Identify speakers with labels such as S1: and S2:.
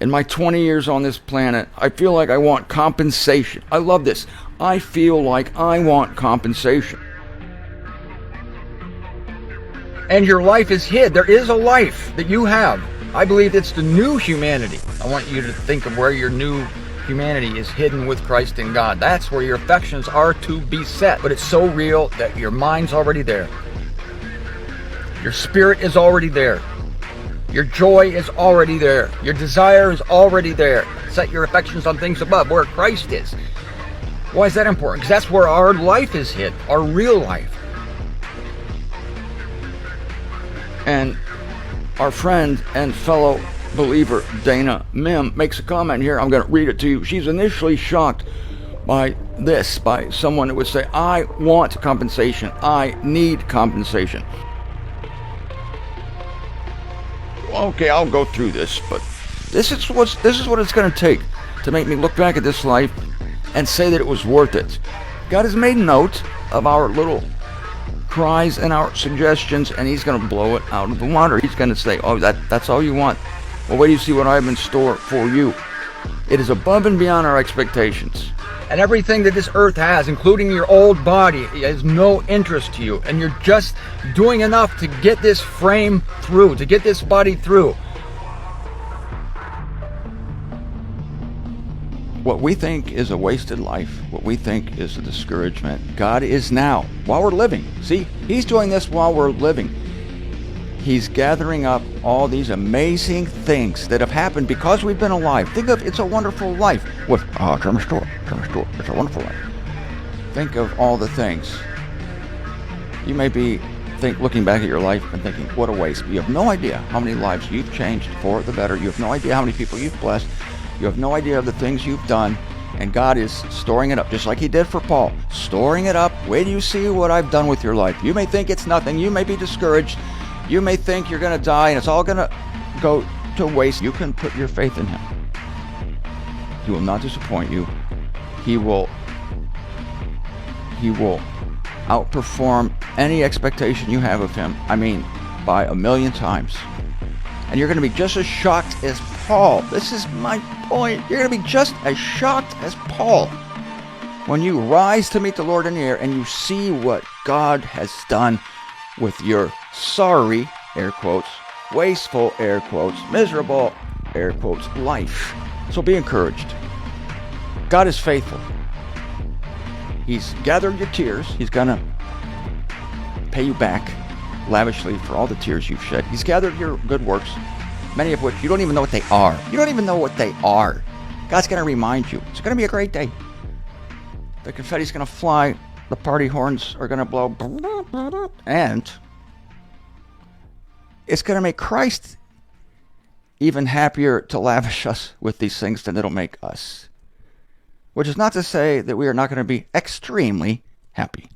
S1: In my 20 years on this planet, I feel like I want compensation. I love this. I feel like I want compensation. And your life is hid. There is a life that you have. I believe it's the new humanity. I want you to think of where your new humanity is hidden with Christ in God. That's where your affections are to be set. But it's so real that your mind's already there. Your spirit is already there. Your joy is already there. Your desire is already there. Set your affections on things above, where Christ is. Why is that important? Because that's where our life is hid, our real life. And our friend and fellow believer Dana Mim makes a comment here. I'm going to read it to you. She's initially shocked by this, by someone who would say, I want compensation. I need compensation. Okay, I'll go through this, but this is what it's going to take to make me look back at this life and say that it was worth it. God has made note of our little cries and our suggestions, and he's going to blow it out of the water. He's going to say, oh, that's all you want? Well, wait till you see what I have in store for you. It is above and beyond our expectations. And everything that this earth has, including your old body, has no interest to you. And you're just doing enough to get this frame through, to get this body through. What we think is a wasted life, what we think is a discouragement, God is now, while we're living. See, he's doing this while we're living. He's gathering up all these amazing things that have happened because we've been alive. Think of It's a Wonderful Life with Terms Store. It's a Wonderful Life. Think of all the things. You may be looking back at your life and thinking, what a waste. You have no idea how many lives you've changed for the better. You have no idea how many people you've blessed. You have no idea of the things you've done. And God is storing it up, just like he did for Paul. Storing it up. Wait till you see what I've done with your life. You may think it's nothing. You may be discouraged. You may think you're going to die and it's all going to go to waste. You can put your faith in him. He will not disappoint you. He will outperform any expectation you have of him. I mean, by 1,000,000 times. And you're going to be just as shocked as Paul. This is my point. You're going to be just as shocked as Paul when you rise to meet the Lord in the air and you see what God has done with your sorry, air quotes, wasteful, air quotes, miserable, air quotes, life. So be encouraged. God is faithful. He's gathered your tears. He's going to pay you back lavishly for all the tears you've shed. He's gathered your good works, many of which you don't even know what they are. You don't even know what they are. God's going to remind you. It's going to be a great day. The confetti's going to fly. The party horns are going to blow. And it's going to make Christ even happier to lavish us with these things than it'll make us. Which is not to say that we are not going to be extremely happy.